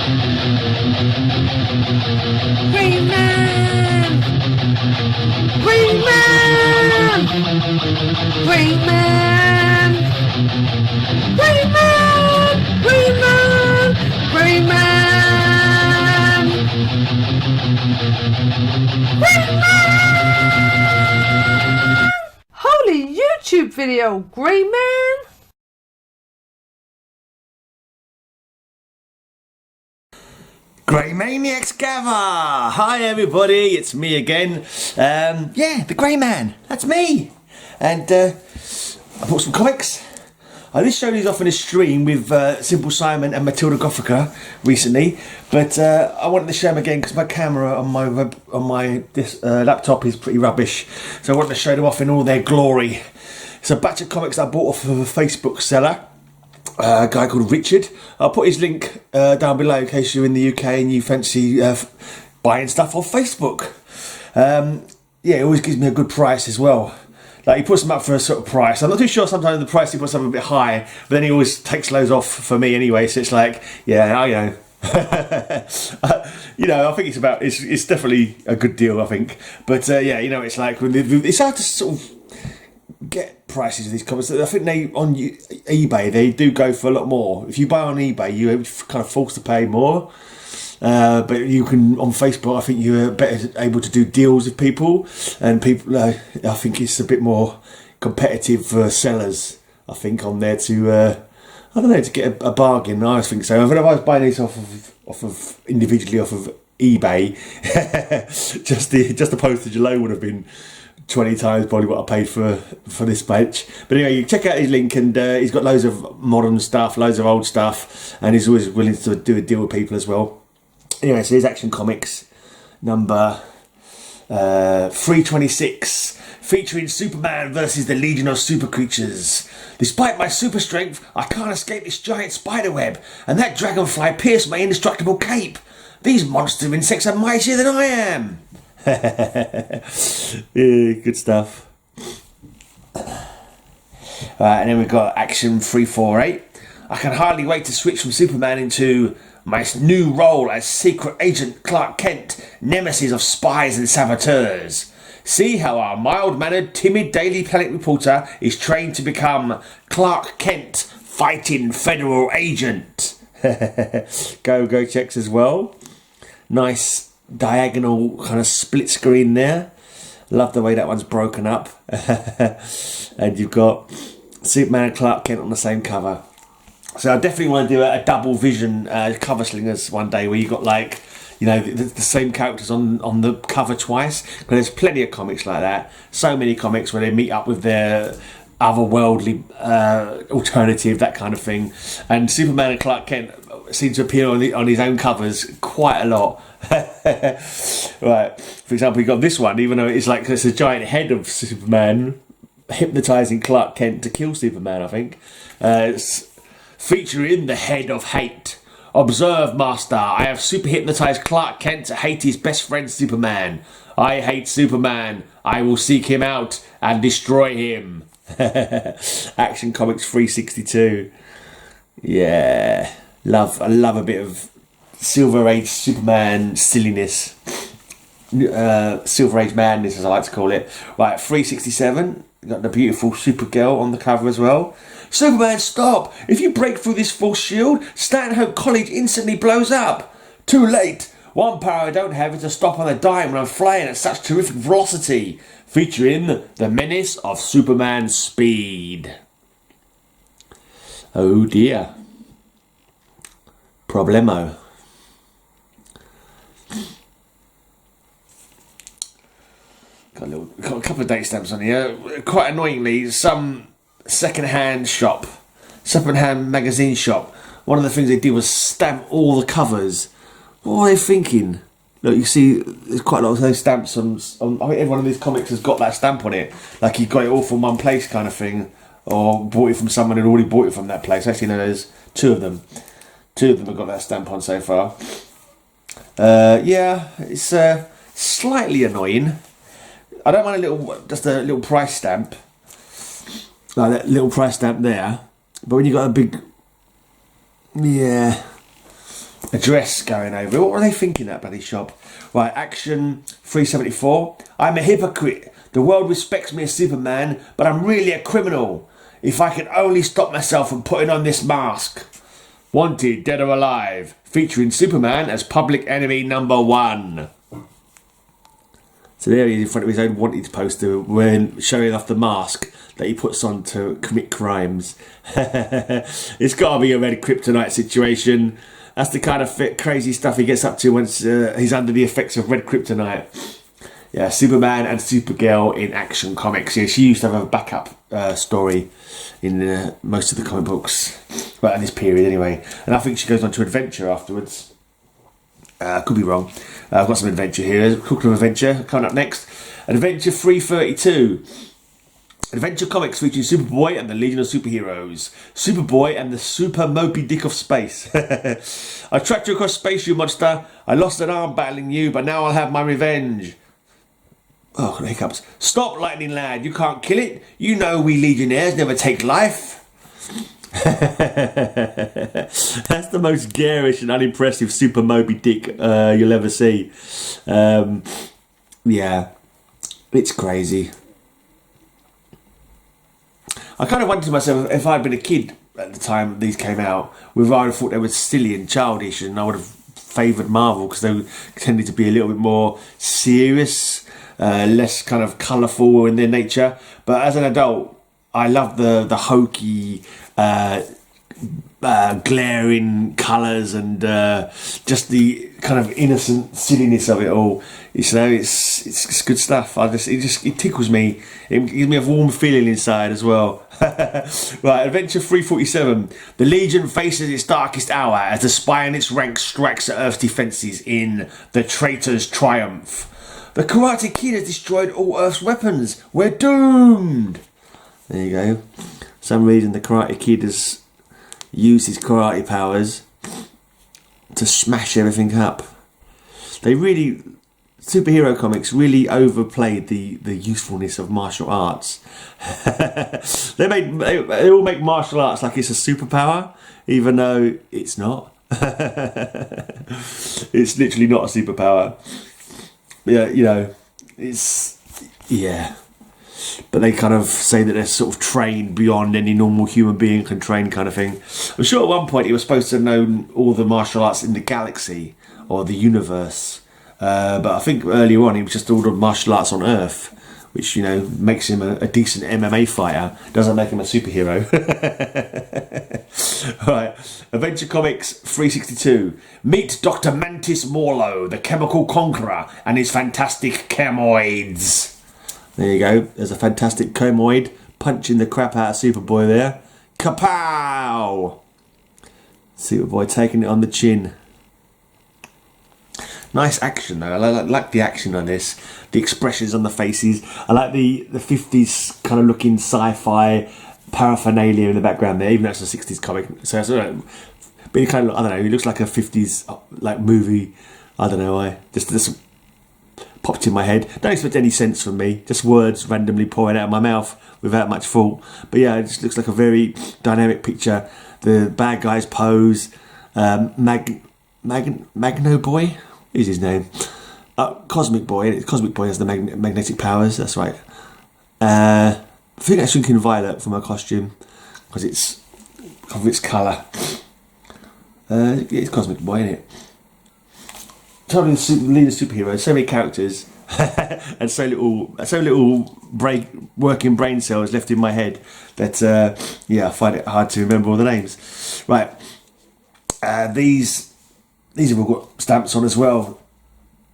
Greyman! Greyman! Greyman! Greyman! Greyman! Greyman! Greyman! Holy YouTube video, Greyman! Grey Maniacs gather! Hi everybody, it's me again. Yeah, the Grey Man, that's me. And I bought some comics. I just showed these off in a stream with Simple Simon and Matilda Gothica recently, but I wanted to show them again because my camera on my laptop is pretty rubbish, so I wanted to show them off in all their glory. It's a batch of comics I bought off of a Facebook seller. A guy called Richard. I'll put his link down below in case you're in the UK and you fancy buying stuff off Facebook. Yeah, it always gives me a good price as well. Like, he puts them up for a sort of price. I'm not too sure sometimes the price he puts up a bit high, but then he always takes loads off for me anyway, so it's like, yeah, I know. You know, I think it's definitely a good deal, I think. But yeah, you know, it's like, it's hard to sort of get prices of these comics. I think they on eBay they do go for a lot more. If you buy on eBay, you're kind of forced to pay more. But you can on Facebook. I think you're better able to do deals with people, and people. I think it's a bit more competitive for sellers. I think on there to I don't know, to get a bargain. I think so. If I was buying these off of individually off of eBay, just the postage alone would have been 20 times probably what I paid for this batch. But anyway, you check out his link, and he's got loads of modern stuff, loads of old stuff, and he's always willing to do a deal with people as well. Anyway, so here's Action Comics number 326, featuring Superman versus the Legion of Super Creatures. Despite my super strength, I can't escape this giant spider web, and that dragonfly pierced my indestructible cape. These monster insects are mightier than I am. Yeah, good stuff. And then we've got Action 348. I can hardly wait to switch from Superman into my new role as Secret Agent Clark Kent, nemesis of spies and saboteurs. See how our mild-mannered, timid Daily Planet reporter is trained to become Clark Kent, fighting federal agent. Go checks as well. Nice diagonal kind of split screen there. Love the way that one's broken up. And you've got Superman and Clark Kent on the same cover. So I definitely want to do a double vision cover slingers one day where you've got, like, you know, the same characters on the cover twice. But there's plenty of comics like that. So many comics where they meet up with their otherworldly alternative, that kind of thing. And Superman and Clark Kent seem to appear on his own covers quite a lot. Right, for example, you got this one, even though it's a giant head of Superman hypnotising Clark Kent to kill Superman, I think. It's featuring the Head of Hate. Observe, Master, I have super hypnotised Clark Kent to hate his best friend Superman. I hate Superman. I will seek him out and destroy him. Action Comics 362. Yeah, I love a bit of Silver Age Superman silliness. Silver Age madness, as I like to call it. Right, 367. Got the beautiful Supergirl on the cover as well. Superman, stop! If you break through this false shield, Stanhope College instantly blows up. Too late. One power I don't have is to stop on a dime when I'm flying at such terrific velocity. Featuring the menace of Superman's speed. Oh dear. Problemo. Got a couple of date stamps on here. Quite annoyingly, some second-hand magazine shop, one of the things they did was stamp all the covers. What were they thinking? Look, you see, there's quite a lot of those stamps on. I think every one of these comics has got that stamp on it. Like, you got it all from one place kind of thing, or bought it from someone who'd already bought it from that place. Actually, no, there's two of them. Two of them have got that stamp on so far. Yeah, it's slightly annoying. I don't mind just a little price stamp, like that little price stamp there. But when you got a big, yeah, a dress going over. What were they thinking, that bloody shop? Right, Action 374. I'm a hypocrite. The world respects me as Superman, but I'm really a criminal. If I could only stop myself from putting on this mask. Wanted, Dead or Alive, featuring Superman as public enemy number 1. So there he is in front of his own Wanted poster when showing off the mask that he puts on to commit crimes. It's got to be a red kryptonite situation. That's the kind of crazy stuff he gets up to once he's under the effects of red kryptonite. Yeah, Superman and Supergirl in Action Comics. Yeah, she used to have a backup story in most of the comic books. Well, in this period anyway. And I think she goes on to Adventure afterwards. Could be wrong. I've got some Adventure here. Talking of Adventure, coming up next. Adventure 332. Adventure Comics featuring Superboy and the Legion of Superheroes. Superboy and the Super Moby Dick of Space. I tracked you across space, you monster. I lost an arm battling you, but now I'll have my revenge. Oh, hiccups. Stop, lightning lad. You can't kill it. You know we Legionnaires never take life. That's the most garish and unimpressive Super Moby Dick you'll ever see. Yeah, it's crazy. I kind of wondered to myself if I'd been a kid at the time these came out, whether I would have thought they were silly and childish, and I would have favoured Marvel because they tended to be a little bit more serious, less kind of colourful in their nature. But as an adult, I love the hokey, glaring colours and just the kind of innocent silliness of it all. It's good stuff. It tickles me. It gives me a warm feeling inside as well. Right, Adventure 347. The Legion faces its darkest hour as the spy in its ranks strikes at Earth's defences in The Traitor's Triumph. The Karate Kid has destroyed all Earth's weapons. We're doomed. There you go. For some reason the Karate Kid has used his karate powers to smash everything up. Superhero comics really overplayed the usefulness of martial arts. They all make martial arts like it's a superpower, even though it's not. It's literally not a superpower. Yeah, but they kind of say that they're sort of trained beyond any normal human being can train, kind of thing. I'm sure at one point he was supposed to know all the martial arts in the galaxy or the universe. But I think earlier on he was just ordered martial arts on Earth, which, makes him a decent MMA fighter. Doesn't make him a superhero. Right, Adventure Comics 362. Meet Dr. Mantis Morlo, the chemical conqueror, and his fantastic chemoids. There you go. There's a fantastic chemoid punching the crap out of Superboy there. Kapow! Superboy taking it on the chin. Nice action though. I like the action on this. The expressions on the faces. I like the 50s kind of looking sci-fi paraphernalia in the background there, even though it's a 60s comic. So it's been kind of, I don't know, it looks like a 50s like movie. I don't know why. Just popped in my head. Don't expect any sense from me. Just words randomly pouring out of my mouth without much thought. But yeah, it just looks like a very dynamic picture. The bad guys pose. Magno Boy? Is his name? Cosmic Boy. Cosmic Boy has the magnetic powers. That's right. I think that's drinking violet from her costume because it's of its colour. It's Cosmic Boy, isn't it? Totally the lead of superheroes. So many characters and so little working brain cells left in my head that I find it hard to remember all the names. Right. These have all got stamps on as well.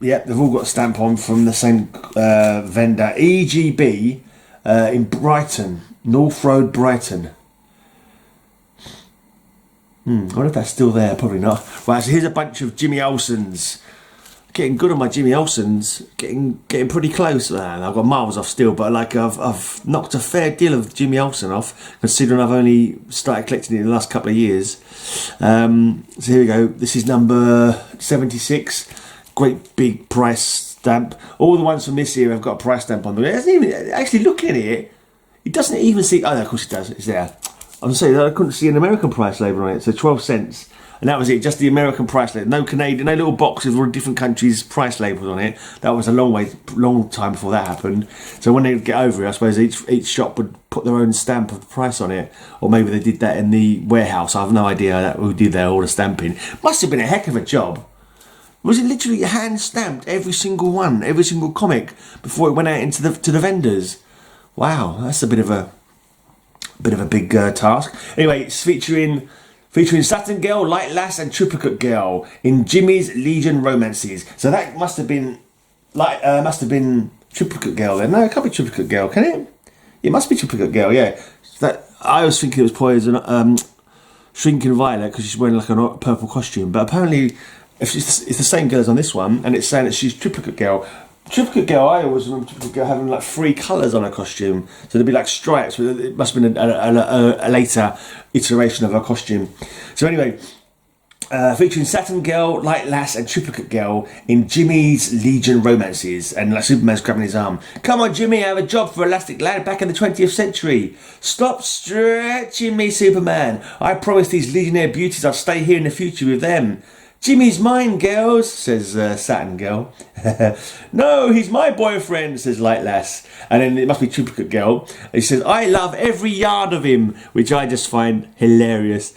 Yep, they've all got a stamp on from the same vendor. EGB in Brighton. North Road, Brighton. I wonder if that's still there. Probably not. Right, so here's a bunch of Jimmy Olsen's. Getting good on my Jimmy Olsen's. Getting pretty close. I've got miles off still, but I've knocked a fair deal of Jimmy Olsen off, considering I've only started collecting it in the last couple of years. So here we go. This is number 76. Great big price stamp. All the ones from this year have got a price stamp on them. It doesn't even, actually looking at it, it doesn't even see. Oh, no, of course it does. It's there. I'm saying I couldn't see an American price label on it. So 12 cents. And that was it, just the American price label. No Canadian, no little boxes with all different countries' price labels on it. That was a long time before that happened. So when they would get over it, I suppose each shop would put their own stamp of the price on it. Or maybe they did that in the warehouse. I have no idea who did all the stamping. Must have been a heck of a job. Was it literally hand stamped, every single one, every single comic, before it went out into the vendors? Wow, that's a bit of a big task. Anyway, it's featuring Saturn Girl, Light Lass, and Triplicate Girl in Jimmy's Legion Romances. So that must have been Triplicate Girl then. No, it can't be Triplicate Girl, can it? It must be Triplicate Girl, yeah. I was thinking it was Poison, Shrinking Violet, because she's wearing like a purple costume, but apparently if it's the same girl as on this one, and it's saying that she's Triplicate Girl. Triplicate Girl, I always remember Triplicate Girl having like 3 colours on her costume, so there'd be like stripes, but it must have been a later iteration of her costume. So anyway, featuring Saturn Girl, Light Lass, and Triplicate Girl in Jimmy's Legion Romances, and like Superman's grabbing his arm. Come on, Jimmy, I have a job for Elastic Lad back in the 20th century. Stop stretching me, Superman. I promised these Legionnaire beauties I'd stay here in the future with them. Jimmy's mine, girls, says Saturn Girl. No, he's my boyfriend, says Light Lass. And then it must be Triplicate Girl. He says, I love every yard of him, which I just find hilarious.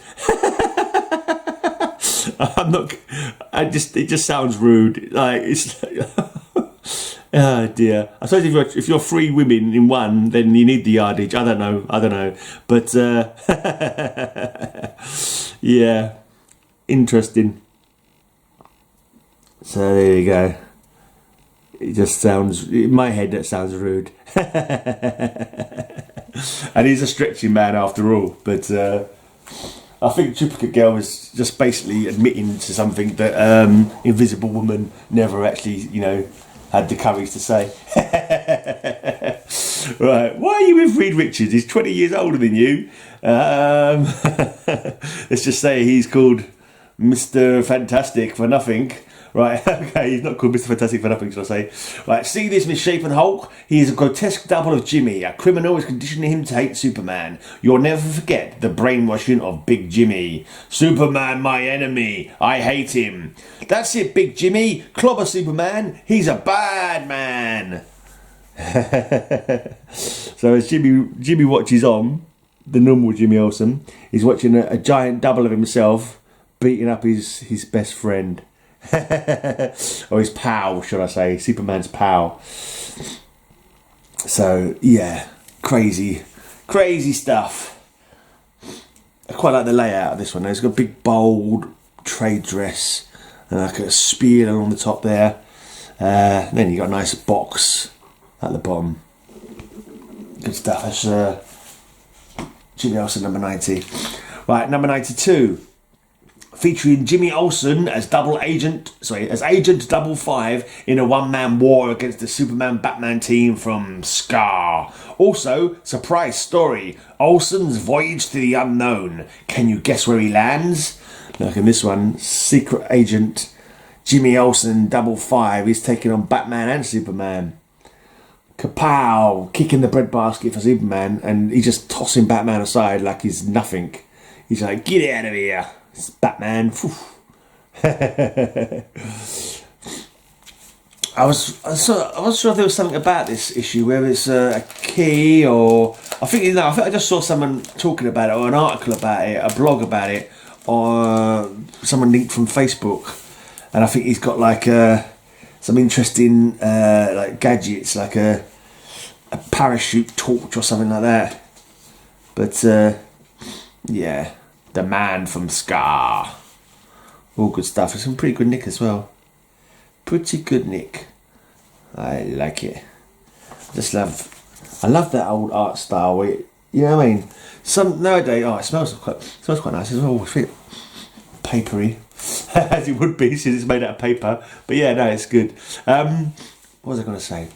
It just sounds rude. Like, it's like, oh dear. I suppose if you're 3 women in one, then you need the yardage. I don't know. But, yeah, interesting. So there you go. It just sounds, in my head, that sounds rude. And he's a stretching man after all. But I think Triplicate Girl was just basically admitting to something that Invisible Woman never actually, had the courage to say. Right, why are you with Reed Richards? He's 20 years older than you. Let's just say he's called Mr. Fantastic for nothing. Right, okay, he's not called Mr. Fantastic for nothing, shall I say. Right, see this misshapen Hulk? He is a grotesque double of Jimmy. A criminal is conditioning him to hate Superman. You'll never forget the brainwashing of Big Jimmy. Superman, my enemy. I hate him. That's it, Big Jimmy. Clobber Superman. He's a bad man. So as Jimmy watches on, the normal Jimmy Olsen, he's watching a giant double of himself beating up his best friend. Or his pal, should I say, Superman's pal. So yeah, crazy stuff. I quite like the layout of this one. It's got a big bold trade dress and like a spear along the top there. Then you got a nice box at the bottom. Good stuff. That's Jimmy Olsen number 90. Right, number 92. Featuring Jimmy Olsen as Agent 5 in a one-man war against the Superman-Batman team from Scar. Also, surprise story, Olsen's voyage to the unknown. Can you guess where he lands? Like in this one, Secret Agent Jimmy Olsen 5 is taking on Batman and Superman. Kapow! Kicking the breadbasket for Superman, and he's just tossing Batman aside like he's nothing. He's like, get out of here. It's Batman. I wasn't sure if there was something about this issue, whether it's a key or I think I just saw someone talking about it, or an article about it, a blog about it, or someone linked from Facebook, and I think he's got like some interesting like gadgets, like a parachute torch or something like that. But yeah. The man from Scar. All good stuff. It's some pretty good nick as well. Pretty good nick. I like it. I love that old art style. You know what I mean? Some nowadays, it smells quite nice as well. It's papery, as it would be since it's made out of paper. But yeah, no, it's good. What was I going to say?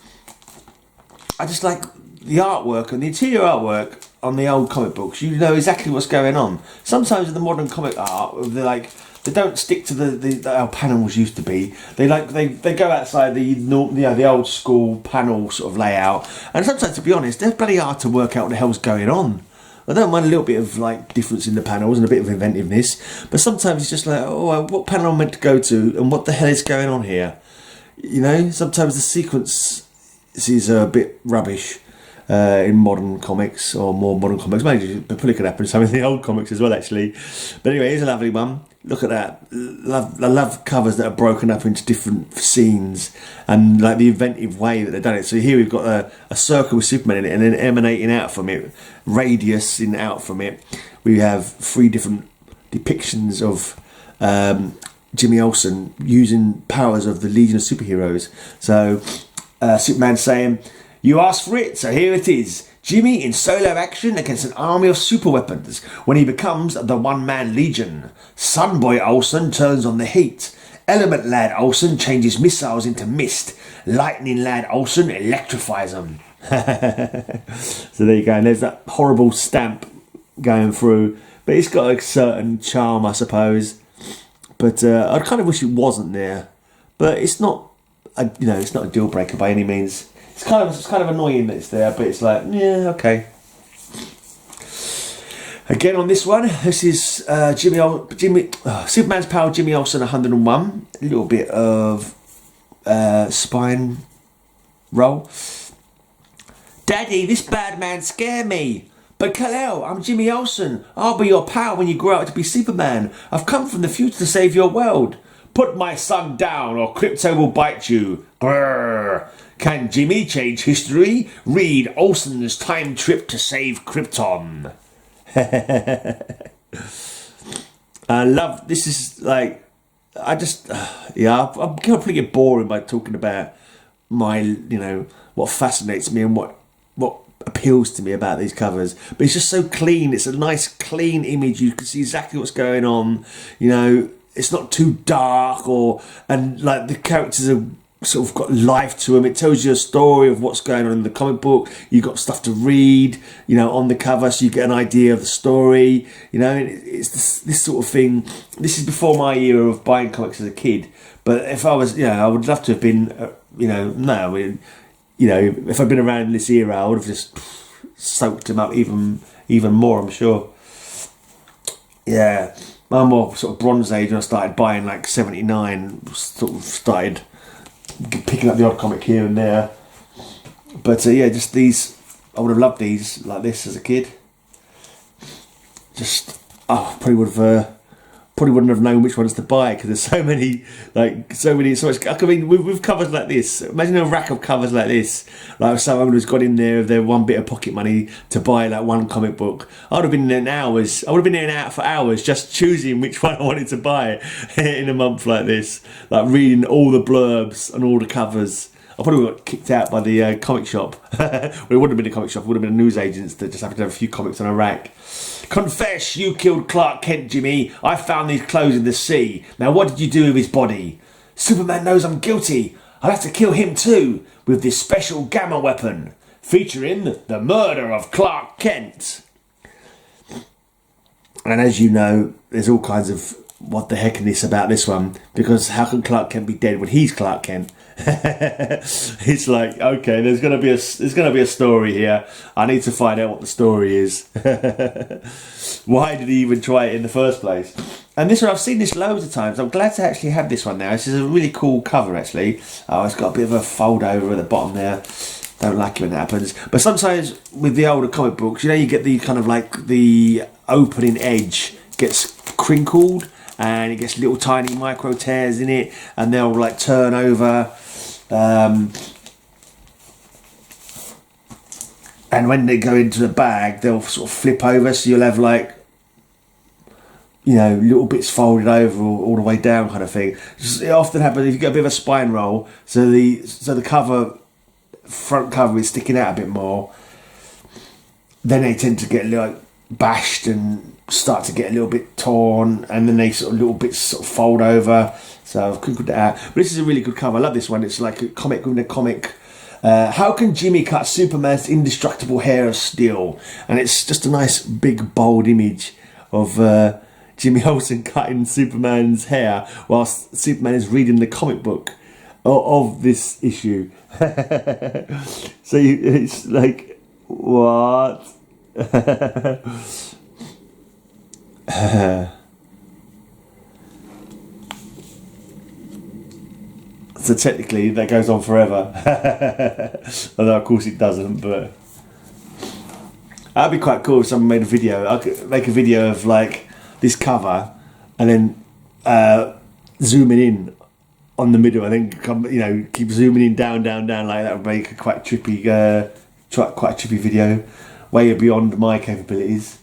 I just like the artwork and the interior artwork on the old comic books. You know exactly what's going on. Sometimes with the modern comic art, they don't stick to the how panels used to be. They go outside the old school panel sort of layout. And sometimes, to be honest, they're bloody hard to work out what the hell's going on. I don't mind a little bit of like difference in the panels and a bit of inventiveness, but sometimes it's just like, oh, what panel am I meant to go to, and what the hell is going on here? You know, sometimes the sequence is a bit rubbish in modern comics, or more modern comics. Maybe it probably could happen in some of the old comics as well, actually. But anyway, here's a lovely one. Look at that. I love covers that are broken up into different scenes, and like the inventive way that they've done it. So here we've got a circle with Superman in it, and then emanating out from it, radiusing out from it, we have 3 different depictions of Jimmy Olsen using powers of the Legion of Superheroes. So Superman saying, "You asked for it, so here it is. Jimmy in solo action against an army of super weapons when he becomes the one-man Legion. Sunboy Olsen turns on the heat. Element Lad Olsen changes missiles into mist. Lightning Lad Olsen electrifies them." So there you go, and there's that horrible stamp going through, but it's got a certain charm, I suppose. But I kind of wish it wasn't there, but it's not, it's not a deal breaker by any means. It's kind of annoying that it's there, but it's like, yeah, okay. Again on this one, this is Superman's Power, Jimmy Olsen 101. A little bit of spine roll. "Daddy, this bad man scare me. But Kal-El, I'm Jimmy Olsen. I'll be your pal when you grow up to be Superman. I've come from the future to save your world. Put my son down or Krypto will bite you. Grrr. Can Jimmy change history? Read Olsen's time trip to save Krypton." I love, this is like, I just, I'm going to get boring by talking about what fascinates me and what appeals to me about these covers. But it's just so clean. It's a nice, clean image. You can see exactly what's going on. It's not too dark and like the characters are sort of got life to them. It tells you a story of what's going on in the comic book. You've got stuff to read, on the cover, so you get an idea of the story. It's this sort of thing. This is before my era of buying comics as a kid. But if I was, I would love to have been, if I'd been around in this era, I would have just soaked him up even more, I'm sure. Yeah, I'm more sort of Bronze Age when I started buying, like 79, sort of started picking up the odd comic here and there. But just these, I would have loved these like this as a kid. Probably wouldn't have known which ones to buy because there's so much. I mean, with covers like this, imagine a rack of covers like this. Like if someone who's got in there with their one bit of pocket money to buy like one comic book, I would have been there hours. I would have been there for hours just choosing which one I wanted to buy in a month like this. Like reading all the blurbs and all the covers. I probably got kicked out by the comic shop. Well, it wouldn't have been a comic shop. It would have been newsagents that just happened to have a few comics on a rack. "Confess, you killed Clark Kent, Jimmy. I found these clothes in the sea. Now, what did you do with his body?" "Superman knows I'm guilty. I'll have to kill him too, with this special gamma weapon, featuring the murder of Clark Kent." And as you know, there's all kinds of what the heckness about this one, because how can Clark Kent be dead when he's Clark Kent? It's like, okay, there's gonna be a story here. I need to find out what the story is. Why did he even try it in the first place? And this one, I've seen this loads of times. I'm glad to actually have this one now. This is a really cool cover, actually. Oh, it's got a bit of a fold over at the bottom there. Don't like it when that happens. But sometimes with the older comic books, you get the kind of like the opening edge gets crinkled and it gets little tiny micro tears in it, and they'll like turn over. And when they go into the bag, they'll sort of flip over, so you'll have like, little bits folded over all the way down, kind of thing. It often happens if you get a bit of a spine roll, so the front cover is sticking out a bit more. Then they tend to get like bashed and start to get a little bit torn, and then they sort of little bits sort of fold over. So I've crinkled that out. But this is a really good cover. I love this one. It's like a comic within a comic. How can Jimmy cut Superman's indestructible hair of steel? And it's just a nice big bold image of Jimmy Olsen cutting Superman's hair whilst Superman is reading the comic book of this issue. So it's like, what? So technically that goes on forever. Although of course it doesn't, but that'd be quite cool if someone made a video. I could make a video of like this cover and then zooming in on the middle and then come, you know, keep zooming in down like that would make a quite trippy quite a trippy video, way beyond my capabilities.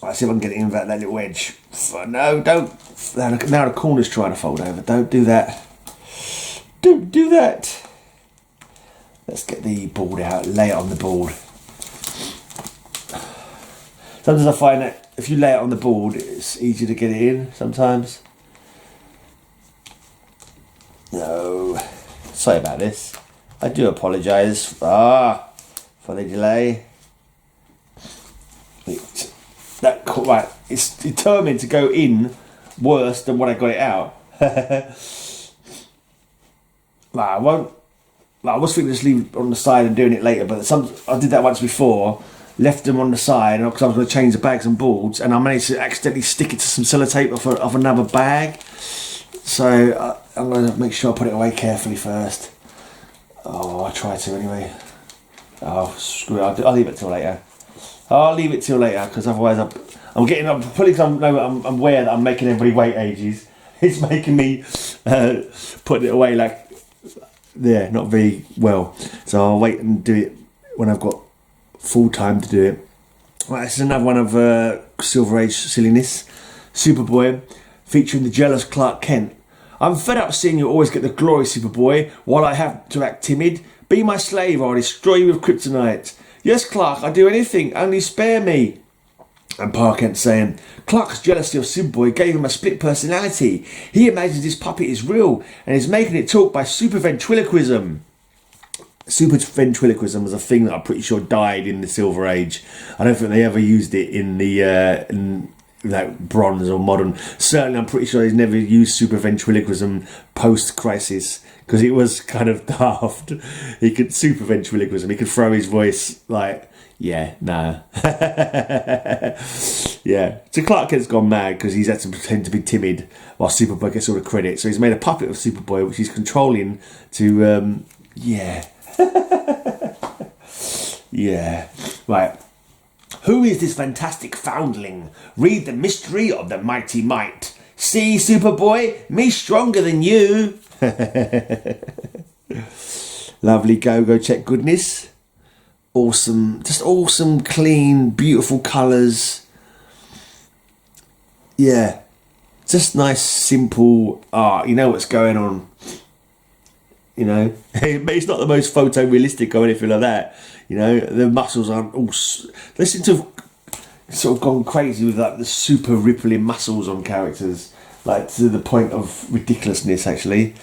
Right, see if I can get it in that little edge. No, don't. Now the corner's trying to fold over. Don't do that. Don't do that. Let's get the board out, lay it on the board. Sometimes I find that if you lay it on the board, it's easier to get it in sometimes. No. Sorry about this. I do apologise for the delay. Right, it's determined to go in worse than when I got it out. I won't. I was thinking just leave it on the side and doing it later, but I did that once before. Left them on the side because I was going to change the bags and boards, and I managed to accidentally stick it to some sellotape off another bag. So I'm going to make sure I put it away carefully first. Oh, I try to anyway. Oh, screw it! I'll leave it till later. I'll leave it till later because otherwise I'm getting up. Probably because I'm aware that I'm making everybody wait ages. It's making me put it away like not very well. So I'll wait and do it when I've got full time to do it. Right, this is another one of Silver Age silliness. Superboy, featuring the jealous Clark Kent. I'm fed up seeing you always get the glory, Superboy, while I have to act timid. Be my slave or I'll destroy you with kryptonite. Yes, Clark, I'd do anything, only spare me. And Pa Kent saying, Clark's jealousy of Superboy gave him a split personality. He imagines his puppet is real and is making it talk by super ventriloquism. Super ventriloquism was a thing that I'm pretty sure died in the Silver Age. I don't think they ever used it in the in like bronze or modern. Certainly I'm pretty sure he's never used super ventriloquism post-crisis because it was kind of daft. He could super ventriloquism, he could throw his voice like, yeah, no. Yeah. So Clark Kent's gone mad because he's had to pretend to be timid while Superboy gets all the credit. So he's made a puppet of Superboy which he's controlling to yeah. Yeah. Right. Who is this fantastic foundling? Read the mystery of the mighty might. See, Superboy, me stronger than you. Lovely go check goodness. Awesome, just awesome, clean, beautiful colours. Yeah, just nice, simple art. You know what's going on. You know, it's not the most photorealistic or anything like that. You know, the muscles aren't all. They seem to have sort of gone crazy with like the super rippling muscles on characters, like to the point of ridiculousness. Actually,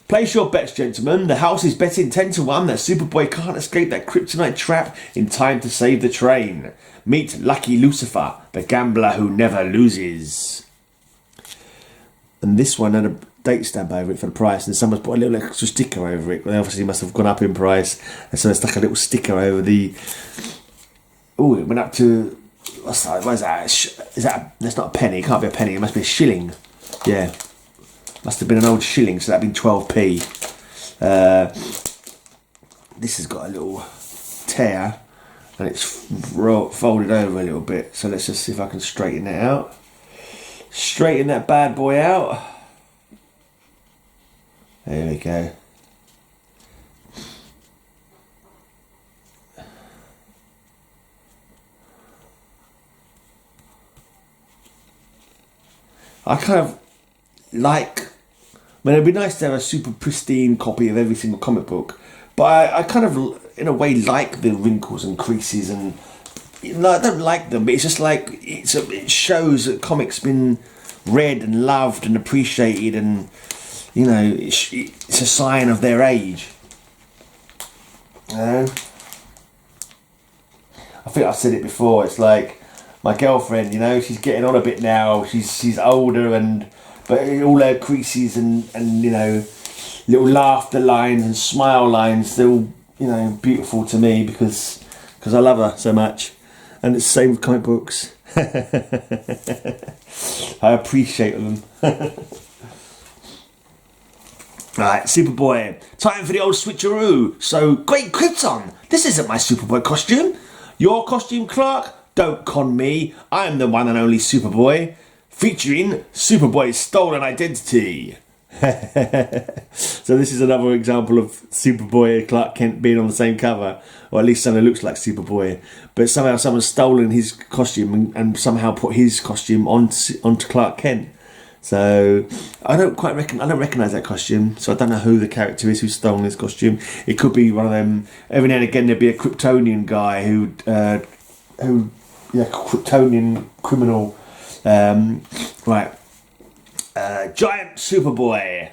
place your bets, gentlemen. The house is betting 10-1 that Superboy can't escape that kryptonite trap in time to save the train. Meet Lucky Lucifer, the gambler who never loses. And this one had a date stamp over it for the price, and someone's put a little extra sticker over it. They obviously must have gone up in price, and so they stuck a little sticker over the. Oh, it went up to. What is that? Is that? That's not a penny. It can't be a penny. It must be a shilling. Yeah, must have been an old shilling. So that'd been 12p. This has got a little tear, and it's folded over a little bit. So let's just see if I can straighten it out. Straighten that bad boy out. There we go. I kind of like, I mean, it'd be nice to have a super pristine copy of every single comic book, but I kind of, in a way, like the wrinkles and creases, and no, I don't like them, but it's just like, it shows that comics been read and loved and appreciated, and you know, it's a sign of their age. You know? I think I've said it before. It's like my girlfriend. You know, she's getting on a bit now. She's older, but all her creases and you know, little laughter lines and smile lines. They're all, you know, beautiful to me because I love her so much, and it's the same with comic books. I appreciate them. Right, Superboy. Time for the old switcheroo. So, great Krypton. This isn't my Superboy costume. Your costume, Clark? Don't con me. I'm the one and only Superboy. Featuring Superboy's stolen identity. So this is another example of Superboy and Clark Kent being on the same cover, or at least someone who looks like Superboy, but somehow someone's stolen his costume and somehow put his costume onto Clark Kent. So I don't recognise that costume, so I don't know who the character is who's stolen his costume. It could be one of them. Every now and again there'd be a Kryptonian guy Kryptonian criminal. Right. Giant Superboy,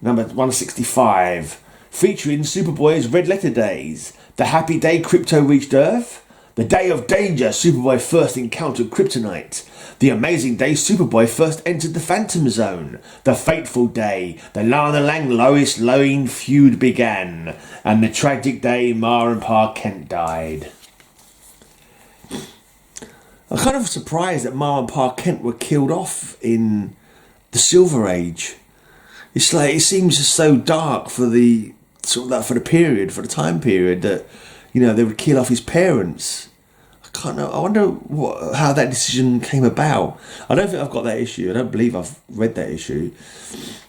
number 165, featuring Superboy's Red Letter Days. The happy day Crypto reached Earth. The day of danger Superboy first encountered Kryptonite. The amazing day Superboy first entered the Phantom Zone. The fateful day the Lana Lang Lois Lane feud began. And the tragic day Ma and Pa Kent died. I'm kind of surprised that Ma and Pa Kent were killed off in the Silver Age. It's like, it seems just so dark for the for the time period that, you know, they would kill off his parents. I wonder how that decision came about. I don't think I've got that issue. I don't believe I've read that issue.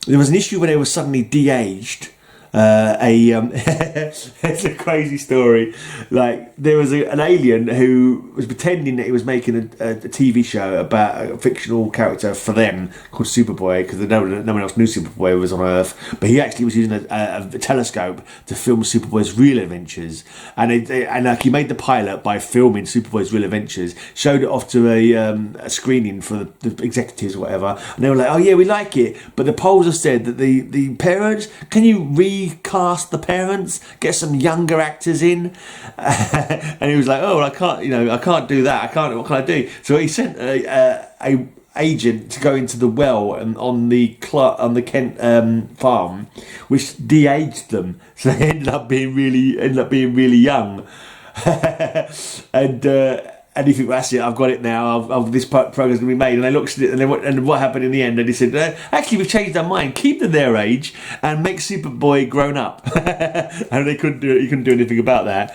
There was an issue where they were suddenly de-aged. It's a crazy story. Like, there was an alien who was pretending that he was making a TV show about a fictional character for them called Superboy, because no one else knew Superboy was on Earth, but he actually was using a telescope to film Superboy's real adventures, and he made the pilot by filming Superboy's real adventures, showed it off to a screening for the executives or whatever, and they were like, oh yeah, we like it, but the polls have said that the parents, can you recast the parents, get some younger actors in? And he was like, oh well, I can't do that, what can I do? So he sent a agent to go into the well on the Kent farm, which de-aged them, so they ended up being really young. And you think, well, that's it, I've got it now, this program's going to be made. And they looked at it, and what happened in the end? And they said, actually, we've changed our mind. Keep them their age and make Superboy grown up. And they couldn't do it. You couldn't do anything about that.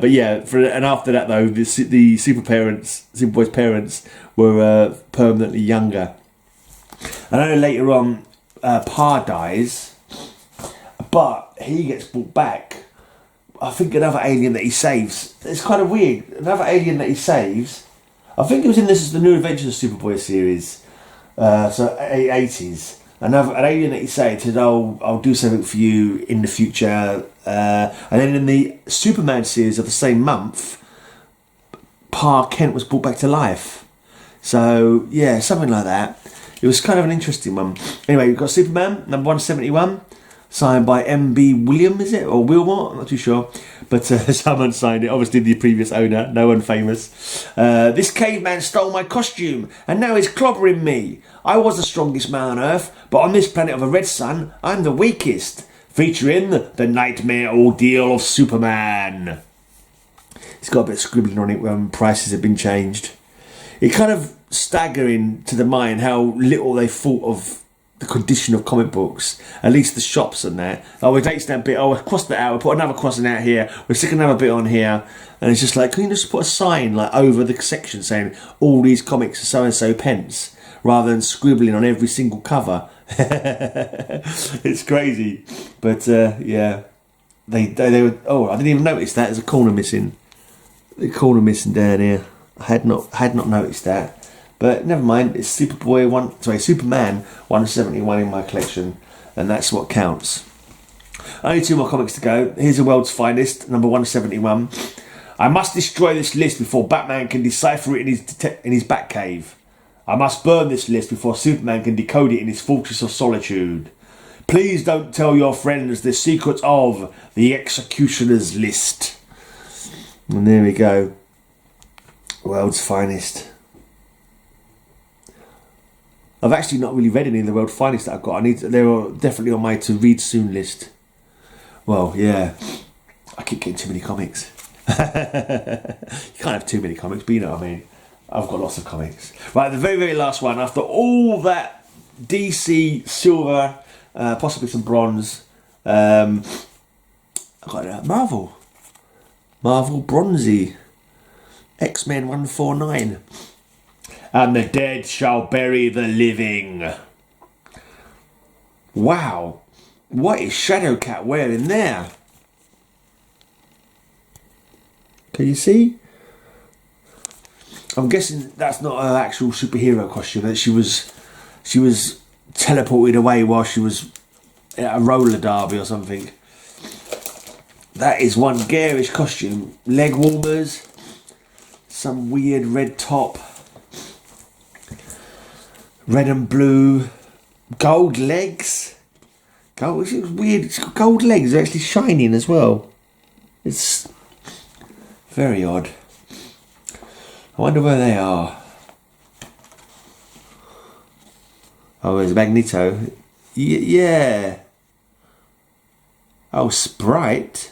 But yeah, and after that, though, the Superboy's parents were permanently younger. I know later on, Pa dies, but he gets brought back. I think another alien that he saves. It's kind of weird. Another alien that he saves. I think it was in the New Adventures of Superboy series. So 80s. An alien that he saved said, "Oh, I'll do something for you in the future." And then in the Superman series of the same month, Pa Kent was brought back to life. So yeah, something like that. It was kind of an interesting one. Anyway, we've got Superman number 171. Signed by M.B. William, is it? Or Wilmot? I'm not too sure. But someone signed it. Obviously the previous owner. No one famous. This caveman stole my costume and now he's clobbering me. I was the strongest man on Earth, but on this planet of a red sun, I'm the weakest. Featuring the nightmare ordeal of Superman. It's got a bit of scribbling on it when prices have been changed. It kind of staggering to the mind how little they thought of the condition of comic books, at least the shops and that. Oh, we take that bit, oh, we'll cross that out, we'll put another crossing out here, we'll stick another bit on here, and it's just like, can you just put a sign like over the section saying all these comics are so and so pence, rather than scribbling on every single cover? It's crazy. But yeah, they were. Oh, I didn't even notice that. There's a corner missing. The corner missing down here. I had not noticed that. But never mind, it's Superman 171 in my collection, and that's what counts. Only 2 more comics to go. Here's The World's Finest, number 171. I must destroy this list before Batman can decipher it in his Batcave. I must burn this list before Superman can decode it in his Fortress of Solitude. Please don't tell your friends the secret of the Executioner's List. And there we go. World's Finest. I've actually not really read any of the World's Finest that I've got. They're definitely on my to read soon list. Well, yeah. keep getting too many comics. You can't have too many comics, but you know what I mean. I've got lots of comics. Right, the very, very last one. After all that DC silver, possibly some bronze, I've got Marvel bronzy, X-Men 149. And the dead shall bury the living. Wow, what is Shadowcat wearing there? Can you see? I'm guessing that's not her actual superhero costume. That she was teleported away while she was at a roller derby or something. That is one garish costume. Leg warmers, some weird red top, red and blue, gold legs. Gold, it's weird. It's got gold legs. They're actually shining as well. It's very odd. I wonder where they are. Oh, there's Magneto. Yeah. Oh, Sprite.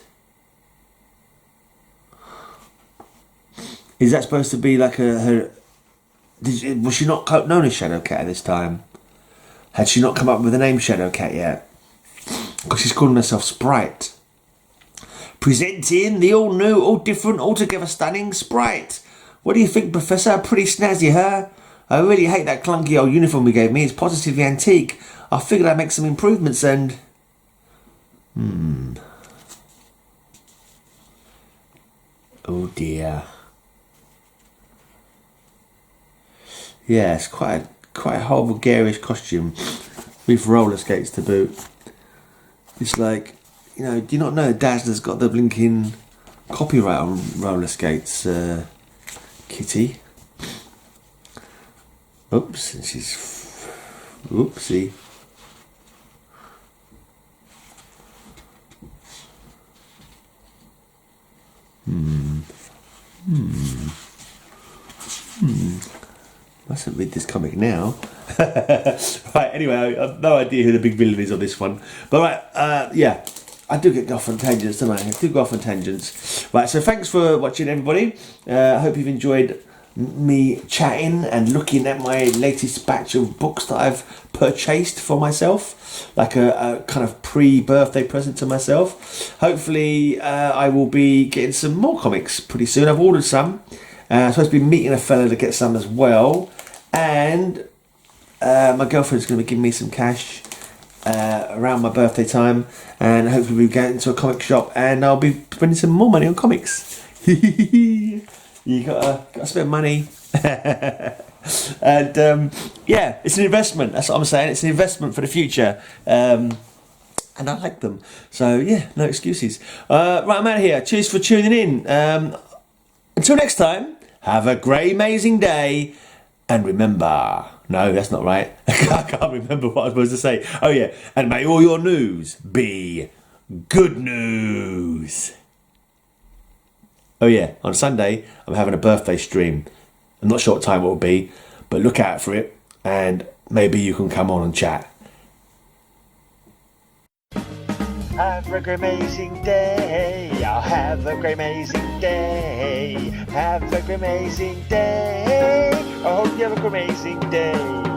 Is that supposed to be like her? Was she not known as Shadowcat at this time? Had she not come up with the name Shadowcat yet? Because she's calling herself Sprite. Presenting the all new, all different, altogether stunning Sprite. What do you think, Professor? Pretty snazzy, huh? I really hate that clunky old uniform you gave me. It's positively antique. I figured I'd make some improvements and... Oh dear. Yeah, it's quite a horrible, garish costume with roller skates to boot. It's like, you know, do you not know Dazzler's got the blinking copyright on roller skates, Kitty? Oops, and she's... Oopsie. Mustn't read this comic now. Right, anyway, I have no idea who the big villain is on this one. But right, yeah, I do get off on tangents, don't I? I do go off on tangents. Right, so thanks for watching, everybody. I hope you've enjoyed me chatting and looking at my latest batch of books that I've purchased for myself, like a kind of pre-birthday present to myself. Hopefully, I will be getting some more comics pretty soon. I've ordered some. I'm supposed to be meeting a fella to get some as well. And my girlfriend's going to be giving me some cash around my birthday time, and hopefully we'll get into a comic shop and I'll be spending some more money on comics. You gotta spend money. And yeah, it's an investment. That's what I'm saying. It's an investment for the future. And I like them. So yeah, no excuses. Right, I'm out of here. Cheers for tuning in. Until next time, have a great, amazing day. And remember, no, that's not right. I can't remember what I was supposed to say. Oh yeah, and may all your news be good news. Oh yeah, on Sunday, I'm having a birthday stream. I'm not sure what time it will be, but look out for it, and maybe you can come on and chat. Have a great amazing day. I'll have a great amazing day. Have a great amazing day. I hope you have a great amazing day.